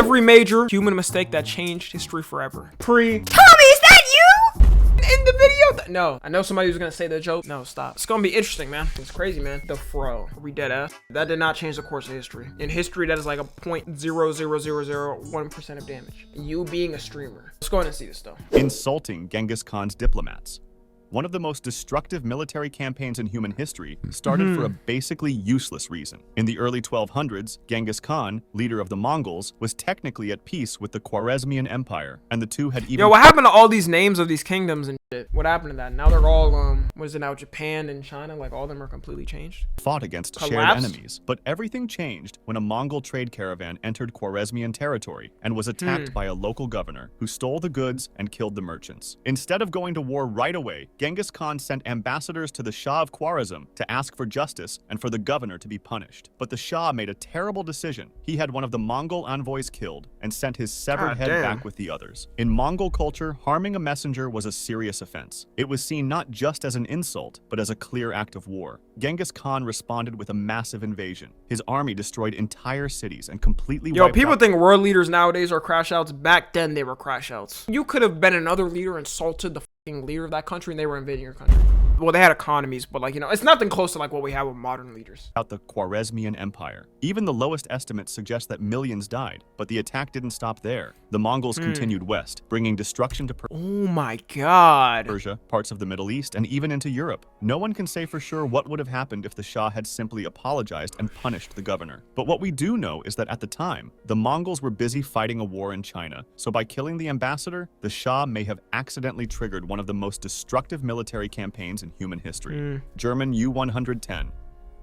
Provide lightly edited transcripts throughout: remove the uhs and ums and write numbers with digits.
every major human mistake that changed history forever. Tommy, is that you? In the video? No, I know somebody was gonna say the joke. No, stop. It's gonna be interesting, man. It's crazy, man. The fro. Are we dead ass? That did not change the course of history. In history, that is like a 0.00001% of damage. You being a streamer. Let's go ahead and see this though. Insulting Genghaskhans diplomats. One of the most destructive military campaigns in human history started for a basically useless reason. In the early 1200s, Genghis Khan, leader of the Mongols, was technically at peace with the Khwarezmian Empire, and the two had even— Yo, what happened to all these names of these kingdoms and shit? What happened to that? Now they're all, what is it now, Japan and China? Like, all of them are completely changed? fought against shared enemies. But everything changed when a Mongol trade caravan entered Khwarezmian territory and was attacked by a local governor who stole the goods and killed the merchants. Instead of going to war right away, Genghis Khan sent ambassadors to the Shah of Khwarezm to ask for justice and for the governor to be punished. But the Shah made a terrible decision. He had one of the Mongol envoys killed and sent his severed head back with the others. In Mongol culture, harming a messenger was a serious offense. It was seen not just as an insult, but as a clear act of war. Genghis Khan responded with a massive invasion. His army destroyed entire cities and completely wiped out— Yo, people think world leaders nowadays are crash outs. Back then, they were crash outs. You could have been another leader, insulted the leader of that country, and they were invading your country. Well, they had economies, but like, you know, it's nothing close to like what we have with modern leaders. Out the Khwarezmian Empire. Even the lowest estimates suggest that millions died, but the attack didn't stop there. The Mongols continued west, bringing destruction to Oh my god. Persia, parts of the Middle East, and even into Europe. No one can say for sure what would have happened if the Shah had simply apologized and punished the governor. But what we do know is that at the time, the Mongols were busy fighting a war in China, so by killing the ambassador, the Shah may have accidentally triggered one of the most destructive military campaigns in human history. German U-110.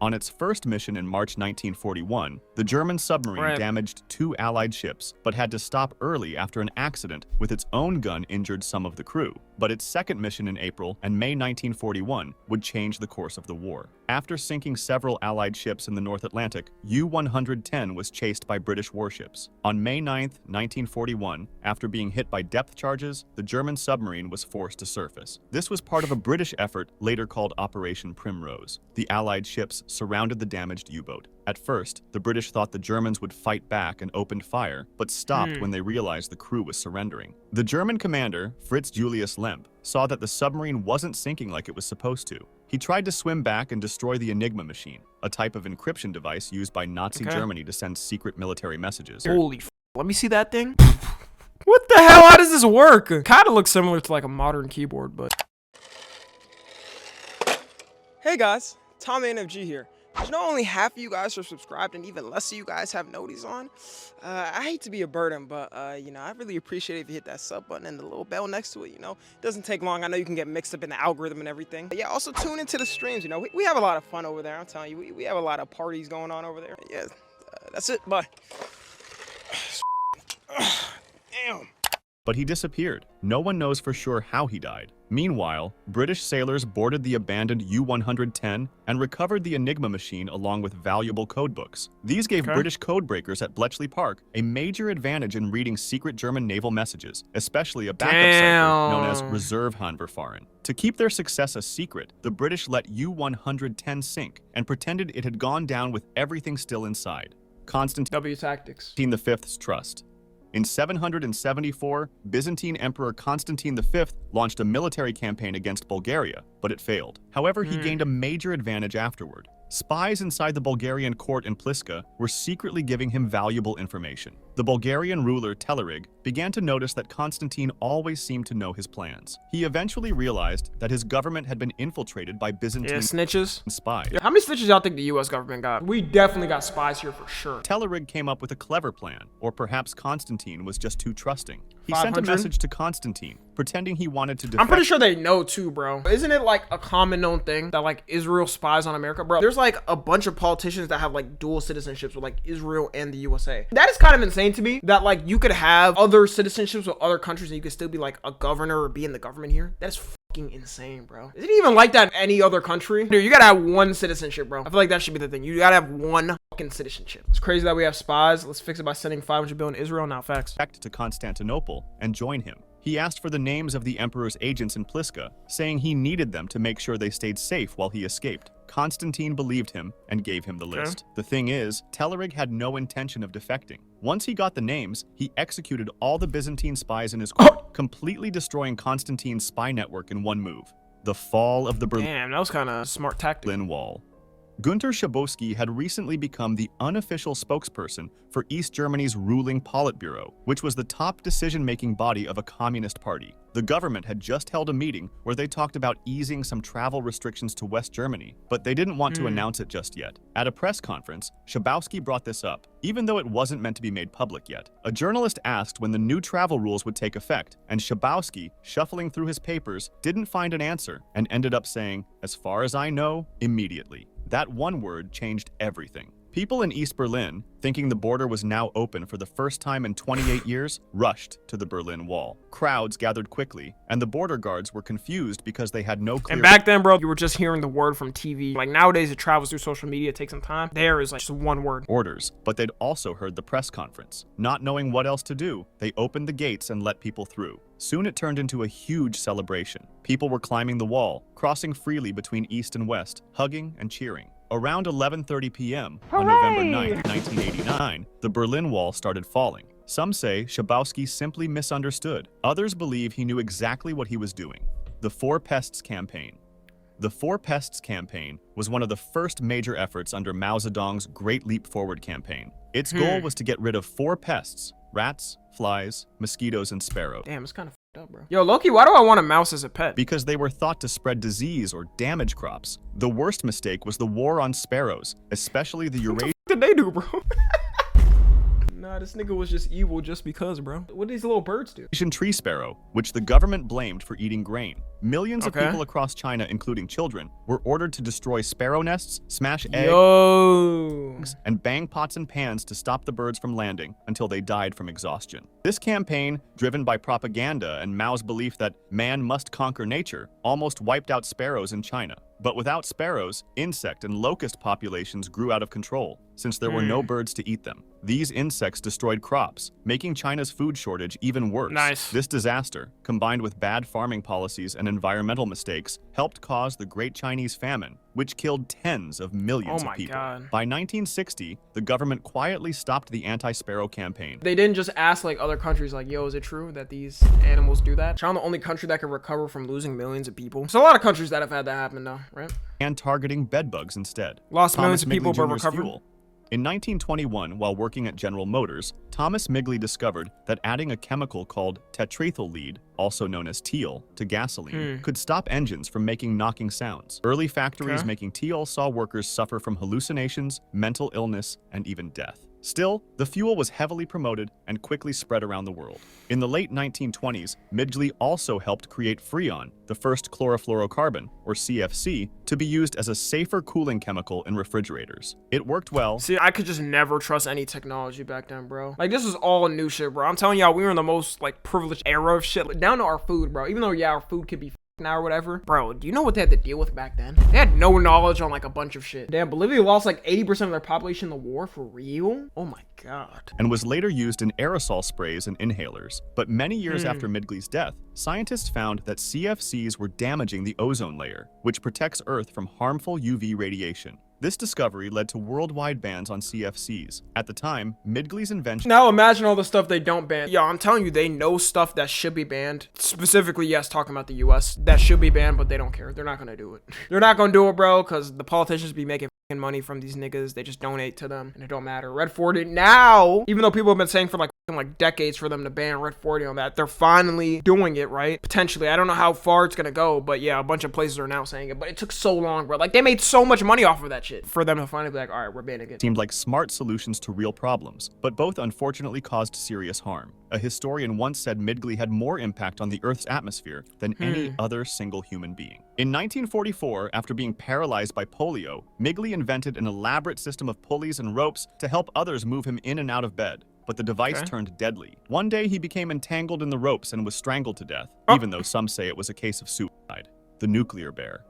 On its first mission in March 1941, the German submarine damaged 2 Allied ships, but had to stop early after an accident with its own gun injured some of the crew. But its second mission in April and May 1941 would change the course of the war. After sinking several Allied ships in the North Atlantic, U-110 was chased by British warships. On May 9, 1941, after being hit by depth charges, the German submarine was forced to surface. This was part of a British effort later called Operation Primrose. The Allied ships surrounded the damaged U-boat. At first, the British thought the Germans would fight back and opened fire, but stopped when they realized the crew was surrendering. The German commander, Fritz Julius Lemp, saw that the submarine wasn't sinking like it was supposed to. He tried to swim back and destroy the Enigma machine, a type of encryption device used by Nazi Germany to send secret military messages. Holy f***. Let me see that thing. What the hell? How does this work? Kind of looks similar to like a modern keyboard, but... Hey guys, Tom NFG here. You know, only half of you guys are subscribed and even less of you guys have noties on. I hate to be a burden, but you know, I really appreciate it if you hit that sub button and the little bell next to it. You know, it doesn't take long. I know you can get mixed up in the algorithm and everything. But yeah, also tune into the streams. You know, we have a lot of fun over there. I'm telling you, we have a lot of parties going on over there. Yeah, that's it. Bye. Damn. But he disappeared. No one knows for sure how he died. Meanwhile, British sailors boarded the abandoned U-110 and recovered the Enigma machine along with valuable codebooks. These gave British codebreakers at Bletchley Park a major advantage in reading secret German naval messages, especially a backup cipher known as Reservehandverfahren. To keep their success a secret, the British let U-110 sink and pretended it had gone down with everything still inside. Constantine V's trust. In 774, Byzantine Emperor Constantine V launched a military campaign against Bulgaria, but it failed. However, he gained a major advantage afterward. Spies inside the Bulgarian court in Pliska were secretly giving him valuable information. The Bulgarian ruler Telerig began to notice that Constantine always seemed to know his plans. He eventually realized that his government had been infiltrated by Byzantine spies. How many snitches y'all think the US government got? We definitely got spies here for sure. Telerig came up with a clever plan, or perhaps Constantine was just too trusting. He sent a message to Constantine, pretending he wanted to defect. I'm pretty sure they know too, bro. Isn't it like a common known thing that like Israel spies on America? Bro, there's like a bunch of politicians that have like dual citizenships with like Israel and the USA. That is kind of insane to me that like you could have other citizenships with other countries and you could still be like a governor or be in the government here. That is fucking insane, bro. Is it even like that in any other country? Dude, you gotta have one citizenship, bro. I feel like that should be the thing. You gotta have one fucking citizenship. It's crazy that we have spies. Let's fix it by sending 500 billion to Israel. Now, facts. To Constantinople and join him. He asked for the names of the emperor's agents in Pliska, saying he needed them to make sure they stayed safe while he escaped. Constantine believed him and gave him the list. The thing is, Telerig had no intention of defecting. Once he got the names, he executed all the Byzantine spies in his court, completely destroying Constantine's spy network in one move. The fall of the Damn, that was kind of smart tactic. Berlin Wall. Günter Schabowski had recently become the unofficial spokesperson for East Germany's ruling Politburo, which was the top decision-making body of a communist party. The government had just held a meeting where they talked about easing some travel restrictions to West Germany, but they didn't want to announce it just yet. At a press conference, Schabowski brought this up, even though it wasn't meant to be made public yet. A journalist asked when the new travel rules would take effect, and Schabowski, shuffling through his papers, didn't find an answer and ended up saying, "As far as I know, immediately." That one word changed everything. People in East Berlin, thinking the border was now open for the first time in 28 years, rushed to the Berlin Wall. Crowds gathered quickly, and the border guards were confused because they had no clear— And back then, bro, you were just hearing the word from TV. Like nowadays, it travels through social media, it takes some time. There is like just one word. orders, but they'd also heard the press conference. Not knowing what else to do, they opened the gates and let people through. Soon it turned into a huge celebration. People were climbing the wall, crossing freely between east and west, hugging and cheering. Around 11:30 p.m. on November 9, 1989, the Berlin Wall started falling. Some say Schabowski simply misunderstood. Others believe he knew exactly what he was doing. The Four Pests campaign. The Four Pests campaign was one of the first major efforts under Mao Zedong's Great Leap Forward campaign. Its goal was to get rid of 4 pests: rats, flies, mosquitoes, and sparrows. Damn, it's kind of fucked up, bro. Yo, Loki, why do I want a mouse as a pet? Because they were thought to spread disease or damage crops. The worst mistake was the war on sparrows, especially the Eurasian— What did they do, bro? Nah, this nigga was just evil just because, bro. What do these little birds do? tree sparrow, which the government blamed for eating grain. Millions of people across China, including children, were ordered to destroy sparrow nests, smash eggs, and bang pots and pans to stop the birds from landing until they died from exhaustion. This campaign, driven by propaganda and Mao's belief that man must conquer nature, almost wiped out sparrows in China. But without sparrows, insect and locust populations grew out of control, since there were no birds to eat them. These insects destroyed crops, making China's food shortage even worse. Nice. This disaster, combined with bad farming policies and environmental mistakes, helped cause the Great Chinese Famine, which killed tens of millions of people. God. By 1960, the government quietly stopped the anti-sparrow campaign. They didn't just ask like other countries like, yo, is it true that these animals do that? China, the only country that can recover from losing millions of people. So a lot of countries that have had that happen though, right? And targeting bedbugs instead. Lost millions of Thomas people, Migley but Jr.'s recovered. fuel. In 1921, while working at General Motors, Thomas Migley discovered that adding a chemical called tetraethyl lead, also known as teal, to gasoline could stop engines from making knocking sounds. Early factories making teal saw workers suffer from hallucinations, mental illness, and even death. Still, the fuel was heavily promoted and quickly spread around the world. In the late 1920s, Migley also helped create Freon, the first chlorofluorocarbon, or CFC, to be used as a safer cooling chemical in refrigerators. It worked well. See, I could just never trust any technology back then, bro. Like, this was all new shit, bro. I'm telling y'all, we were in the most, like, privileged era of shit. Like, down to our food, bro. Even though, yeah, our food could be now or whatever. Bro, do you know what they had to deal with back then? They had no knowledge on, like, a bunch of shit. Damn, Bolivia lost, like, 80% of their population in the war? For real? Oh, my God. And was later used in aerosol sprays and inhalers. But many years after Migley's death, scientists found that CFCs were damaging the ozone layer, which protects Earth from harmful UV radiation. This discovery led to worldwide bans on CFCs. At the time, Migley's invention— Now imagine all the stuff they don't ban. Yo, I'm telling you, they know stuff that should be banned. Specifically, yes, talking about the US, that should be banned, but they don't care. They're not gonna do it. They're not gonna do it, bro, because the politicians be making money from these niggas. They just donate to them, and it don't matter. Red 40 now, even though people have been saying for like decades for them to ban Red 40 on that, they're finally doing it, right? Potentially. I don't know how far it's gonna go, but yeah, a bunch of places are now saying it. But it took so long, bro. Like, they made so much money off of that shit for them to finally be like, all right, we're banning it. seemed like smart solutions to real problems, but both unfortunately caused serious harm. A historian once said Migley had more impact on the Earth's atmosphere than any other single human being. In 1944, after being paralyzed by polio, Migley invented an elaborate system of pulleys and ropes to help others move him in and out of bed. But the device turned deadly. One day he became entangled in the ropes and was strangled to death, even though some say it was a case of suicide. The nuclear bear.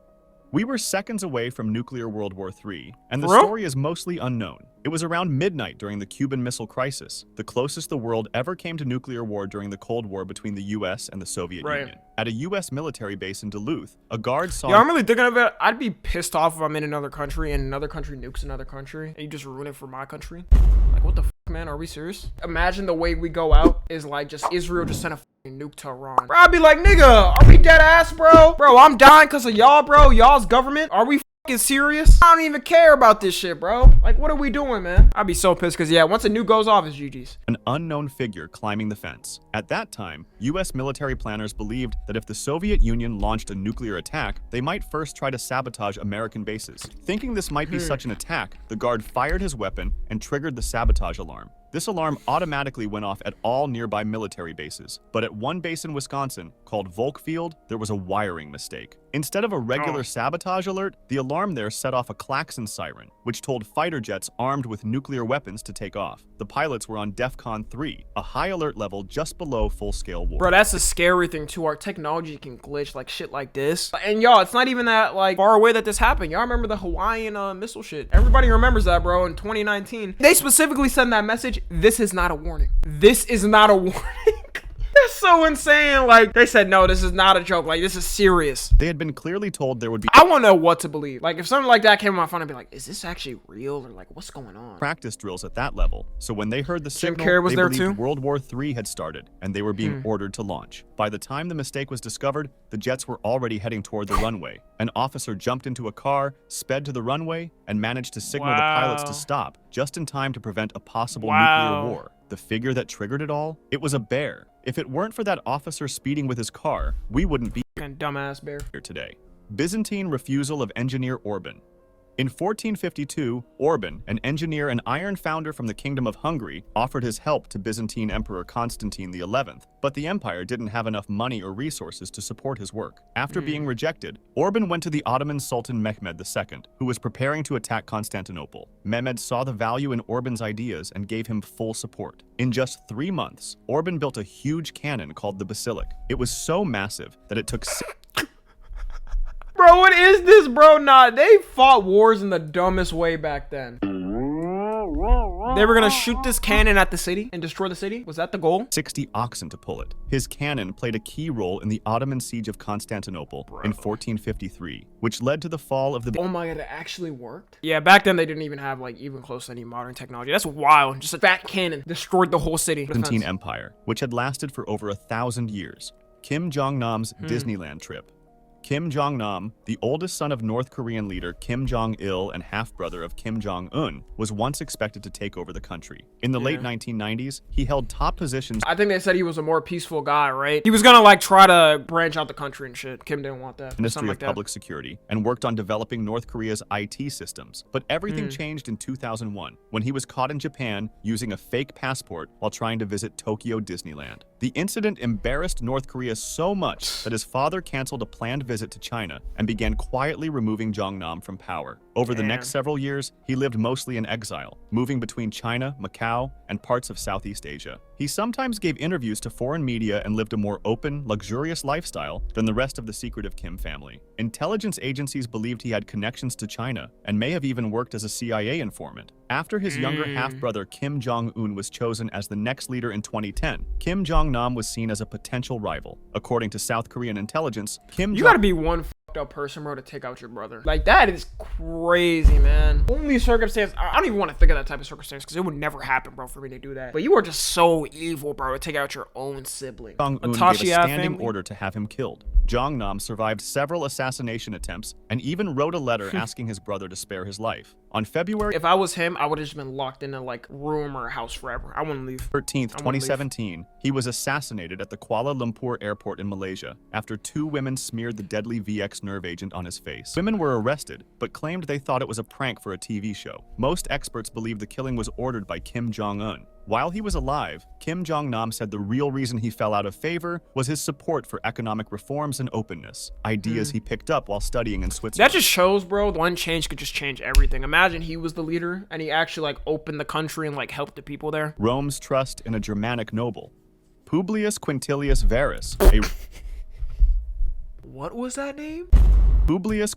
We were seconds away from nuclear World War III, and the story is mostly unknown. It was around midnight during the Cuban Missile Crisis, the closest the world ever came to nuclear war during the Cold War between the US and the Soviet Union. At a US military base in Duluth, a guard saw— Yeah, I'm really thinking of it. I'd be pissed off if I'm in another country and another country nukes another country, and you just ruin it for my country. Like, what the fuck, man. Are we serious? Imagine the way we go out is like just Israel just sent a fucking nuke to Iran. Bro, I'd be like, nigga, are we dead ass, bro? Bro, I'm dying because of y'all, bro. Y'all's government. Are we fucking serious? I don't even care about this shit, bro. Like, what are we doing, man? I'd be so pissed because, yeah, once a nuke goes off, it's GG's. An unknown figure climbing the fence. At that time, US military planners believed that if the Soviet Union launched a nuclear attack, they might first try to sabotage American bases. Thinking this might be such an attack, the guard fired his weapon and triggered the sabotage alarm. This alarm automatically went off at all nearby military bases, but at one base in Wisconsin, called Volkfield, there was a wiring mistake. Instead of a regular sabotage alert, the alarm there set off a klaxon siren, which told fighter jets armed with nuclear weapons to take off. The pilots were on DEFCON 3, a high alert level just below full-scale war. Bro, that's a scary thing too. Our technology can glitch like shit like this. And y'all, it's not even that like far away that this happened. Y'all remember the Hawaiian missile shit? Everybody remembers that, bro, in 2019. They specifically sent that message. This is not a warning. This is not a warning. That's so insane. Like, they said, no, this is not a joke. Like, this is serious. They had been clearly told there would be I want to know what to believe. Like, if something like that came on my phone, I'd be like, is this actually real? Or like, what's going on? practice drills at that level. So when they heard the Jim signal, Carrey was they there believed too? World War III had started, and they were being ordered to launch. By the time the mistake was discovered, the jets were already heading toward the runway. An officer jumped into a car, sped to the runway, and managed to signal the pilots to stop, just in time to prevent a possible nuclear war. The figure that triggered it all? It was a bear. If it weren't for that officer speeding with his car, we wouldn't be Dumbass bear. here today. Byzantine refusal of engineer Orban. In 1452, Orban, an engineer and iron founder from the Kingdom of Hungary, offered his help to Byzantine Emperor Constantine XI, but the empire didn't have enough money or resources to support his work. After being rejected, Orban went to the Ottoman Sultan Mehmed II, who was preparing to attack Constantinople. Mehmed saw the value in Orban's ideas and gave him full support. In just 3 months, Orban built a huge cannon called the Basilic. It was so massive that it took Bro, what is this, bro? Nah, they fought wars in the dumbest way back then. They were gonna shoot this cannon at the city and destroy the city? Was that the goal? 60 oxen to pull it. His cannon played a key role in the Ottoman siege of Constantinople in 1453, which led to the fall of the Oh my god, it actually worked? Yeah, back then they didn't even have like even close to any modern technology. That's wild. Just a fat cannon destroyed the whole city. Byzantine Empire, which had lasted for over 1,000 years. Jong Nams Disneyland trip. Jong Nam, the oldest son of North Korean leader Kim Jong-il and half-brother of Kim Jong-un, was once expected to take over the country. In the late 1990s, he held top positions. I think they said he was a more peaceful guy, right? He was gonna like try to branch out the country and shit. Kim didn't want that. Ministry Something of Public Security and worked on developing North Korea's IT systems. But everything changed in 2001 when he was caught in Japan using a fake passport while trying to visit Tokyo Disneyland. The incident embarrassed North Korea so much that his father canceled a planned visit to China and began quietly removing Jong Nam from power. Over the next several years, he lived mostly in exile, moving between China, Macau, and parts of Southeast Asia. He sometimes gave interviews to foreign media and lived a more open, luxurious lifestyle than the rest of the secretive Kim family. Intelligence agencies believed he had connections to China and may have even worked as a CIA informant. After his younger half-brother Kim Jong-un was chosen as the next leader in 2010, Kim Jong-nam was seen as a potential rival. According to South Korean intelligence, You gotta be one fucked up person, bro, to take out your brother. Like, that is crazy, man. Only circumstance, I don't even want to think of that type of circumstance because it would never happen, bro, for me to do that. But you are just so evil, bro, to take out your own sibling. Jong-un gave a standing order to have him killed. Jong Nam survived several assassination attempts and even wrote a letter asking his brother to spare his life. On February If I was him, I would have just been locked in a like room or a house forever. I wouldn't leave. 13th, 2017, he was assassinated at the Kuala Lumpur airport in Malaysia after 2 women smeared the deadly VX nerve agent on his face. Women were arrested, but claimed they thought it was a prank for a TV show. Most experts believe the killing was ordered by Kim Jong-un. While he was alive, Kim Jong-nam said the real reason he fell out of favor was his support for economic reforms and openness, ideas he picked up while studying in Switzerland. That just shows, bro, one change could just change everything. Imagine he was the leader and he actually like opened the country and like helped the people there. Rome's trust in a Germanic noble. Publius Quintilius Varus, What was that name? Publius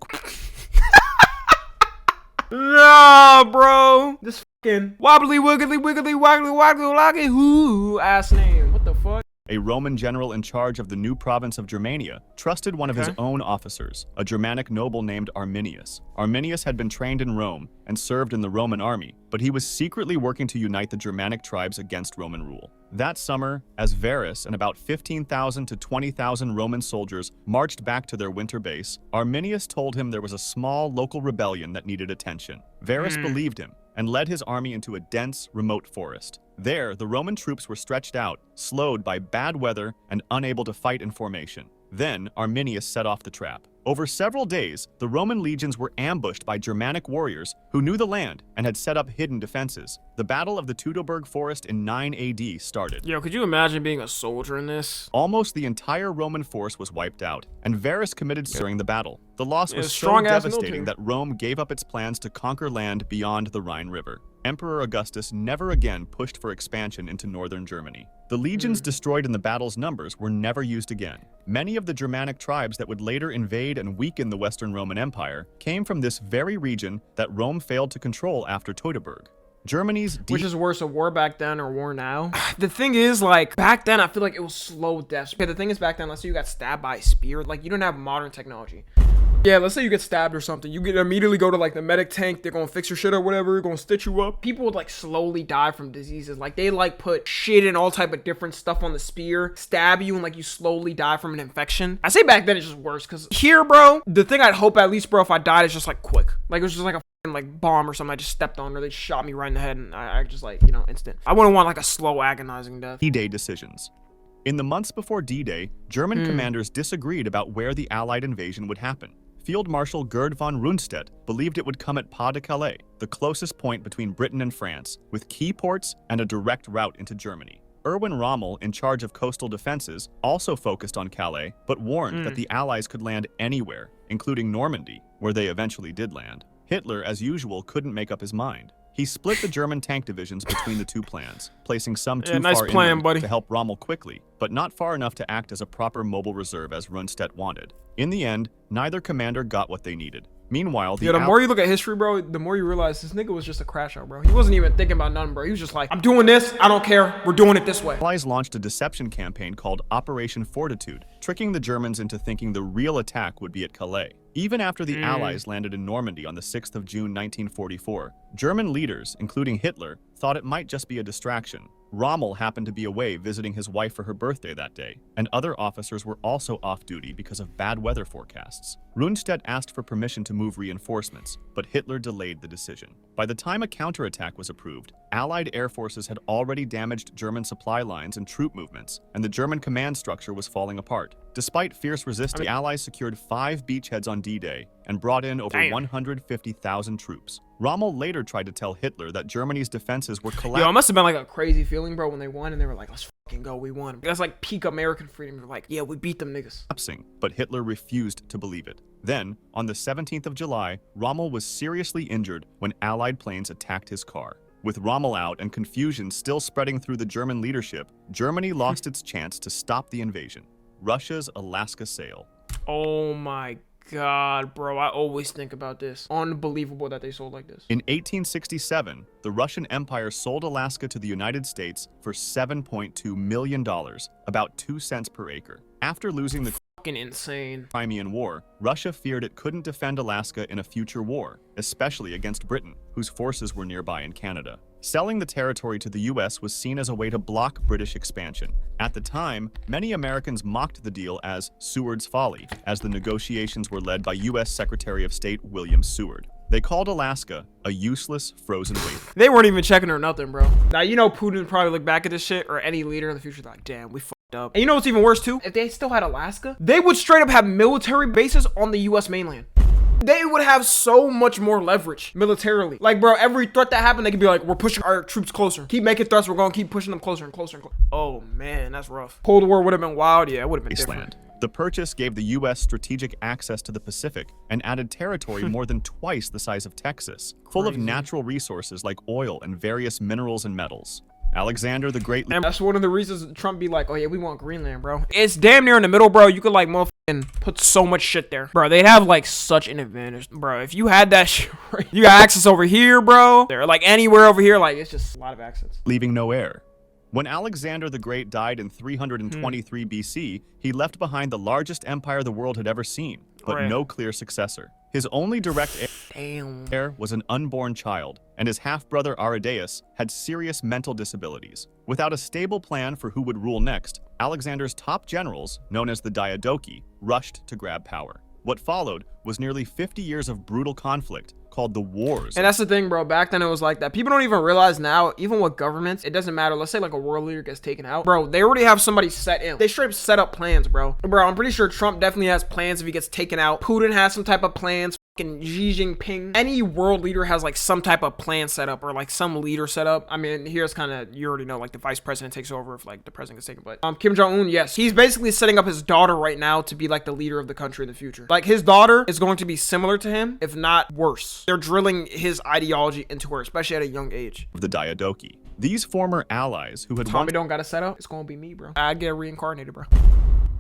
Nah, bro. This fucking wobbly wiggly wiggly waggly waggly waggly whoo ass name. What the fuck? a Roman general in charge of the new province of Germania, trusted one of his own officers, a Germanic noble named Arminius. Arminius had been trained in Rome and served in the Roman army, but he was secretly working to unite the Germanic tribes against Roman rule. That summer, as Varus and about 15,000 to 20,000 Roman soldiers marched back to their winter base, Arminius told him there was a small local rebellion that needed attention. Varus believed him and led his army into a dense, remote forest. There, the Roman troops were stretched out, slowed by bad weather and unable to fight in formation. Then, Arminius set off the trap. Over several days, the Roman legions were ambushed by Germanic warriors who knew the land and had set up hidden defenses. The Battle of the Teutoburg Forest in 9 AD started. Yo, could you imagine being a soldier in this? Almost the entire Roman force was wiped out, and Varus committed suicide during the battle. The loss was so strong-ass devastating military. that Rome gave up its plans to conquer land beyond the Rhine River. Emperor Augustus never again pushed for expansion into northern Germany. The legions destroyed in the battle's numbers were never used again. Many of the Germanic tribes that would later invade and weaken the Western Roman Empire came from this very region that Rome failed to control after Teutoburg. Germany's Which is worse, a war back then or war now? The thing is, like, back then, I feel like it was slow deaths. Okay, the thing is, back then, let's say you got stabbed by a spear. Like, you don't have modern technology. Yeah, let's say you get stabbed or something. You can immediately go to, like, the medic tank. They're gonna fix your shit or whatever. Gonna stitch you up. People would, like, slowly die from diseases. Like, they, like, put shit and all type of different stuff on the spear. Stab you and, like, you slowly die from an infection. I say back then it's just worse. Because here, bro, the thing I'd hope at least, bro, if I died is just, like, quick. Like, it was just, like, a like bomb or something I just stepped on, or they shot me right in the head and I just like, you know, instant. I wouldn't want like a slow agonizing death. D-Day decisions. In the months before D-Day, German commanders disagreed about where the Allied invasion would happen. Field Marshal Gerd von Rundstedt believed it would come at Pas de Calais, the closest point between Britain and France, with key ports and a direct route into Germany. Erwin Rommel, in charge of coastal defenses, also focused on Calais, but warned that the Allies could land anywhere, including Normandy, where they eventually did land. Hitler, as usual, couldn't make up his mind. He split the German tank divisions between the two plans, placing some too nice far plan, inland buddy. to help Rommel quickly, but not far enough to act as a proper mobile reserve as Rundstedt wanted. In the end, neither commander got what they needed. Meanwhile, the more you look at history, bro, the more you realize this nigga was just a crash out, bro. He wasn't even thinking about nothing, bro. He was just like, I'm doing this, I don't care, we're doing it this way. Allies launched a deception campaign called Operation Fortitude, tricking the Germans into thinking the real attack would be at Calais. Even after the Allies landed in Normandy on the 6th of June 1944, German leaders, including Hitler, thought it might just be a distraction. Rommel happened to be away visiting his wife for her birthday that day, and other officers were also off duty because of bad weather forecasts. Rundstedt asked for permission to move reinforcements, but Hitler delayed the decision. By the time a counterattack was approved, Allied air forces had already damaged German supply lines and troop movements, and the German command structure was falling apart. Despite fierce resistance, the Allies secured 5 beachheads on D-Day and brought in over 150,000 troops. Rommel later tried to tell Hitler that Germany's defenses were collapsing. Yo, it must have been like a crazy feeling, bro, when they won and they were like, let's fucking go, we won. That's like peak American freedom. You're like, yeah, we beat them niggas. But Hitler refused to believe it. Then, on the 17th of July, Rommel was seriously injured when Allied planes attacked his car. With Rommel out and confusion still spreading through the German leadership, Germany lost its chance to stop the invasion. Russia's Alaska sale. Oh my God, bro, I always think about this. Unbelievable that they sold like this. In 1867, the Russian Empire sold Alaska to the United States for $7.2 million, about 2 cents per acre. After losing the Fucking insane. Crimean War, Russia feared it couldn't defend Alaska in a future war, especially against Britain, whose forces were nearby in Canada. Selling the territory to the US was seen as a way to block British expansion. At the time, many Americans mocked the deal as Seward's folly, as the negotiations were led by US Secretary of State William Seward. They called Alaska a useless frozen waste. They weren't even checking or nothing, bro. Now, you know Putin would probably look back at this shit, or any leader in the future, like, damn, we fucked up. And you know what's even worse, too? If they still had Alaska, they would straight up have military bases on the US mainland. They would have so much more leverage militarily. Like, bro, every threat that happened, they could be like, we're pushing our troops closer. Keep making threats, we're gonna keep pushing them closer and closer and closer. Oh, man, that's rough. Cold War would have been wild. Yeah, it would have been different. The purchase gave the U.S. strategic access to the Pacific and added territory more than twice the size of Texas, full of natural resources like oil and various minerals and metals. Alexander the Great. And that's one of the reasons Trump be like, oh yeah, we want Greenland, bro. It's damn near in the middle, bro. You could like motherfucking put so much shit there. Bro, they'd have like such an advantage. Bro, if you had that shit, right, you got access over here, bro. They're like anywhere over here, like it's just a lot of access. Leaving No Heir. When Alexander the Great died in 323 BC, he left behind the largest empire the world had ever seen, but no clear successor. His only direct heir was an unborn child, and his half-brother Aridaeus had serious mental disabilities. Without a stable plan for who would rule next, Alexander's top generals, known as the Diadochi, rushed to grab power. What followed was nearly 50 years of brutal conflict, called the Wars. And that's the thing, bro. Back then it was like that. People don't even realize now, even with governments, it doesn't matter. Let's say like a world leader gets taken out. Bro, they already have somebody set in. They straight up set up plans, bro. Bro, I'm pretty sure Trump definitely has plans if he gets taken out. Putin has some type of plans. Fucking Xi Jinping. Any world leader has like some type of plan set up or like some leader set up. I mean, here's kind of, you already know, like the vice president takes over if like the president gets taken. But Kim Jong Un, yes, he's basically setting up his daughter right now to be like the leader of the country in the future. Like his daughter is going to be similar to him, if not worse. They're drilling his ideology into her, especially at a young age. Of the Diadochi. These former allies who had Tommy don't got a setup. It's gonna be me, bro. I'd get reincarnated, bro.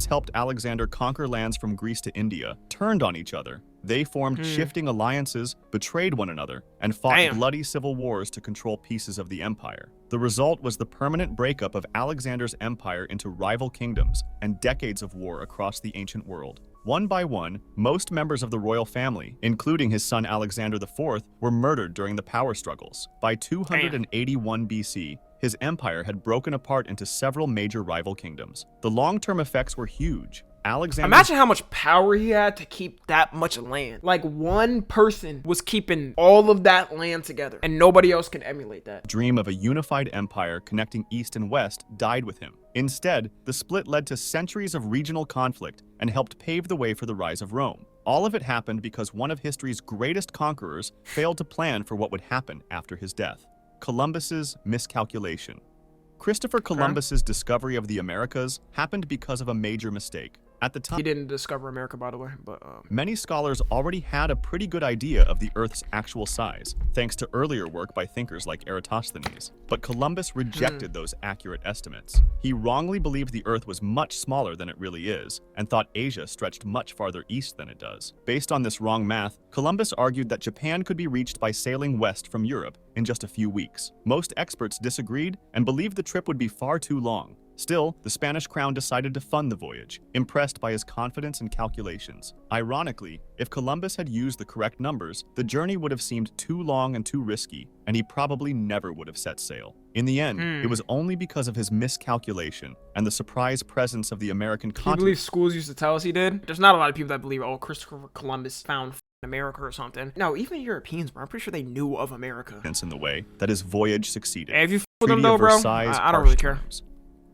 Helped Alexander conquer lands from Greece to India, turned on each other. They formed shifting alliances, betrayed one another, and fought bloody civil wars to control pieces of the empire. The result was the permanent breakup of Alexander's empire into rival kingdoms and decades of war across the ancient world. One by one, most members of the royal family, including his son Alexander IV, were murdered during the power struggles. By 281 BC, his empire had broken apart into several major rival kingdoms. The long-term effects were huge. Imagine how much power he had to keep that much land. Like one person was keeping all of that land together and nobody else can emulate that. Dream of a unified empire connecting east and west died with him. Instead, the split led to centuries of regional conflict and helped pave the way for the rise of Rome. All of it happened because one of history's greatest conquerors failed to plan for what would happen after his death. Columbus's miscalculation. Christopher Columbus's discovery of the Americas happened because of a major mistake. At the time, he didn't discover America, by the way, but many scholars already had a pretty good idea of the Earth's actual size, thanks to earlier work by thinkers like Eratosthenes. But Columbus rejected those accurate estimates. He wrongly believed the Earth was much smaller than it really is, and thought Asia stretched much farther east than it does. Based on this wrong math, Columbus argued that Japan could be reached by sailing west from Europe in just a few weeks. Most experts disagreed and believed the trip would be far too long. Still, the Spanish crown decided to fund the voyage, impressed by his confidence and calculations. Ironically, if Columbus had used the correct numbers, the journey would have seemed too long and too risky, and he probably never would have set sail. In the end, it was only because of his miscalculation and the surprise presence of the American continent. Can you believe schools used to tell us he did? There's not a lot of people that believe, oh, Christopher Columbus found America or something. No, even Europeans, bro. I'm pretty sure they knew of America. In the way that his voyage succeeded. Hey, have you with them though, bro? I don't really care.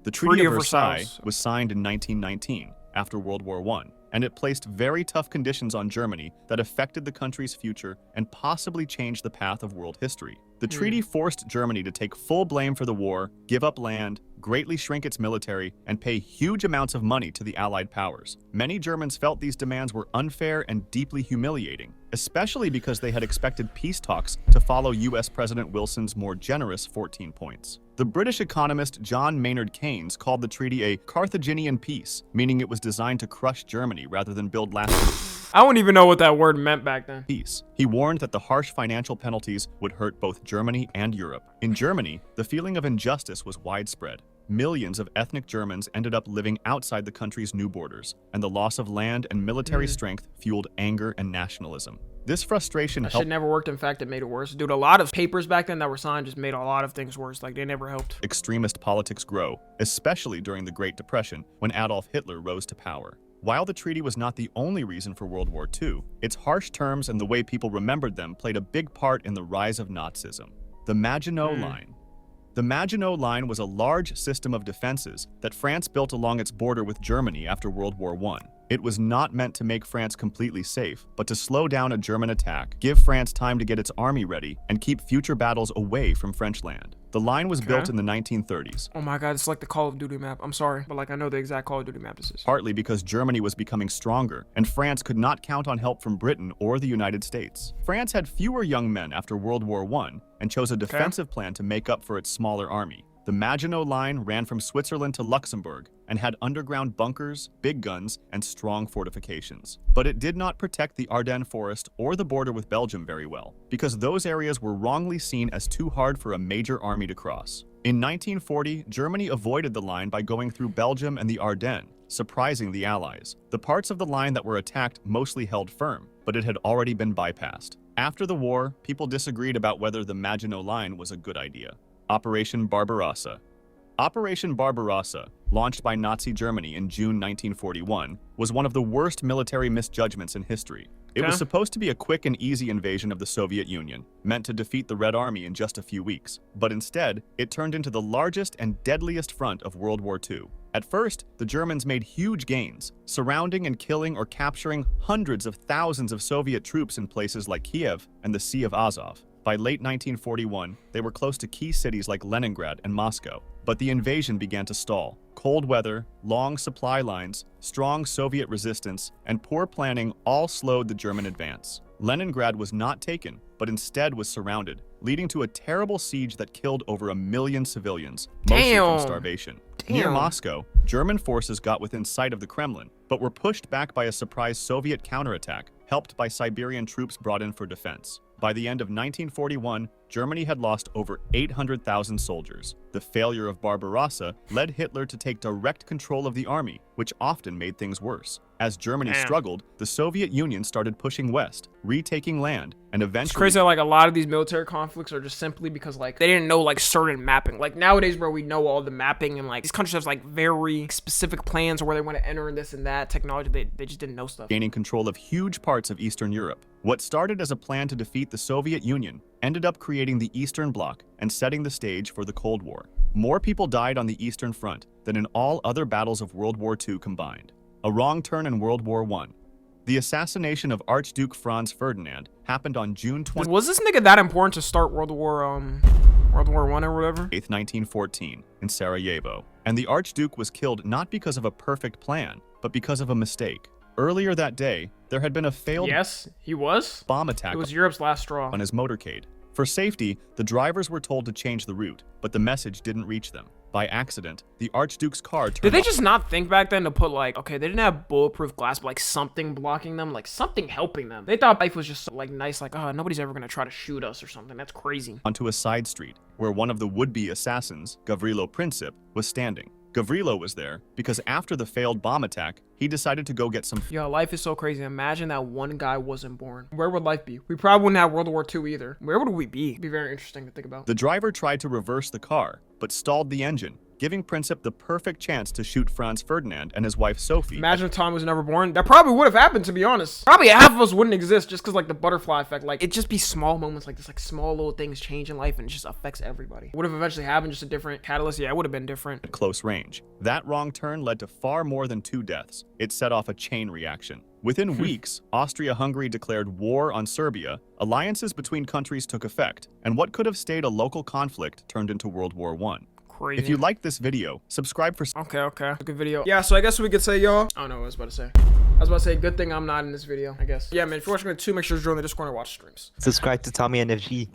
The Treaty of Versailles was signed in 1919, after World War I, and it placed very tough conditions on Germany that affected the country's future and possibly changed the path of world history. The treaty forced Germany to take full blame for the war, give up land, greatly shrink its military, and pay huge amounts of money to the Allied powers. Many Germans felt these demands were unfair and deeply humiliating, especially because they had expected peace talks to follow US President Wilson's more generous 14 points. The British economist John Maynard Keynes called the treaty a Carthaginian peace, meaning it was designed to crush Germany rather than build lasting I don't even know what that word meant back then. peace. He warned that the harsh financial penalties would hurt both Germany and Europe. In Germany, the feeling of injustice was widespread. Millions of ethnic Germans ended up living outside the country's new borders, and the loss of land and military strength fueled anger and nationalism. This frustration That helped shit never worked. In fact, it made it worse. Dude, a lot of papers back then that were signed just made a lot of things worse. Like, they never helped. extremist politics grow, especially during the Great Depression when Adolf Hitler rose to power. While the treaty was not the only reason for World War II, its harsh terms and the way people remembered them played a big part in the rise of Nazism. The Maginot Line. The Maginot Line was a large system of defenses that France built along its border with Germany after World War I. It was not meant to make France completely safe, but to slow down a German attack, give France time to get its army ready, and keep future battles away from French land. The line was built in the 1930s. Oh my god, it's like the Call of Duty map. I'm sorry, but like I know the exact Call of Duty map this is. Partly because Germany was becoming stronger, and France could not count on help from Britain or the United States. France had fewer young men after World War I, and chose a defensive plan to make up for its smaller army. The Maginot Line ran from Switzerland to Luxembourg and had underground bunkers, big guns, and strong fortifications. But it did not protect the Ardennes Forest or the border with Belgium very well, because those areas were wrongly seen as too hard for a major army to cross. In 1940, Germany avoided the line by going through Belgium and the Ardennes, surprising the Allies. The parts of the line that were attacked mostly held firm, but it had already been bypassed. After the war, people disagreed about whether the Magino Line was a good idea. Operation Barbarasa. Operation Barbarasa, launched by Nazi Germany in June 1941, was one of the worst military misjudgments in history. It was supposed to be a quick and easy invasion of the Soviet Union, meant to defeat the Red Army in just a few weeks. But instead, it turned into the largest and deadliest front of World War II. At first, the Germans made huge gains, surrounding and killing or capturing hundreds of thousands of Soviet troops in places like Kiev and the Sea of Azov. By late 1941, they were close to key cities like Leningrad and Moscow. But the invasion began to stall. Cold weather, long supply lines, strong Soviet resistance, and poor planning all slowed the German advance. Leningrad was not taken, but instead was surrounded, leading to a terrible siege that killed over 1 million civilians, mostly from starvation. Near Moscow, German forces got within sight of the Kremlin, but were pushed back by a surprise Soviet counterattack, helped by Siberian troops brought in for defense. By the end of 1941, Germany had lost over 800,000 soldiers. The failure of Barbarasa led Hitler to take direct control of the army, which often made things worse. As Germany struggled, the Soviet Union started pushing west, retaking land, and eventually— It's crazy how, like, a lot of these military conflicts are just simply because, like, they didn't know, like, certain mapping. Like, nowadays, bro, we know all the mapping, and, like, these countries have, like, very specific plans of where they want to enter and this and that technology. They just didn't know stuff. Gaining control of huge parts of Eastern Europe. What started as a plan to defeat the Soviet Union ended up creating the Eastern Bloc and setting the stage for the Cold War. More people died on the Eastern Front than in all other battles of World War II combined. A wrong turn in World War I. The assassination of Archduke Franz Ferdinand happened on June 20— Was this nigga that important to start World War I or whatever? 1914 in Sarajevo. And the Archduke was killed not because of a perfect plan, but because of a mistake. Earlier that day, there had been a failed— Yes, he was. Bomb attack. It was Europe's last straw. On his motorcade. For safety, the drivers were told to change the route, but the message didn't reach them. By accident, the Archduke's car turned— Did they just not think back then to put, like, okay, they didn't have bulletproof glass, but, like, something blocking them, like, something helping them. They thought life was just, like, nice, like, oh, nobody's ever gonna try to shoot us or something. That's crazy. Onto a side street, where one of the would-be assassins, Gavrilo Princip, was standing. Gavrilo was there because after the failed bomb attack, he decided to go get some— Yo, life is so crazy. Imagine that one guy wasn't born. Where would life be? We probably wouldn't have World War II either. Where would we be? It'd be very interesting to think about. The driver tried to reverse the car, but stalled the engine, giving Princip the perfect chance to shoot Franz Ferdinand and his wife Sophie. Imagine if Tom was never born. That probably would have happened, to be honest. Probably half of us wouldn't exist just because, like, the butterfly effect. Like, it'd just be small moments like this, like, small little things change in life and it just affects everybody. Would have eventually happened, just a different catalyst. Yeah, it would have been different. At close range. That wrong turn led to far more than 2 deaths. It set off a chain reaction. Within weeks, Austria-Hungary declared war on Serbia, alliances between countries took effect, and what could have stayed a local conflict turned into World War I. Crazy. If you liked this video, subscribe for— Okay. Good video. Yeah, so I guess we could say, y'all— I don't know what I was about to say. I was about to say, good thing I'm not in this video, I guess. Yeah, man, if you're watching it too, make sure to join the Discord and watch streams. Subscribe to Tommy NFG.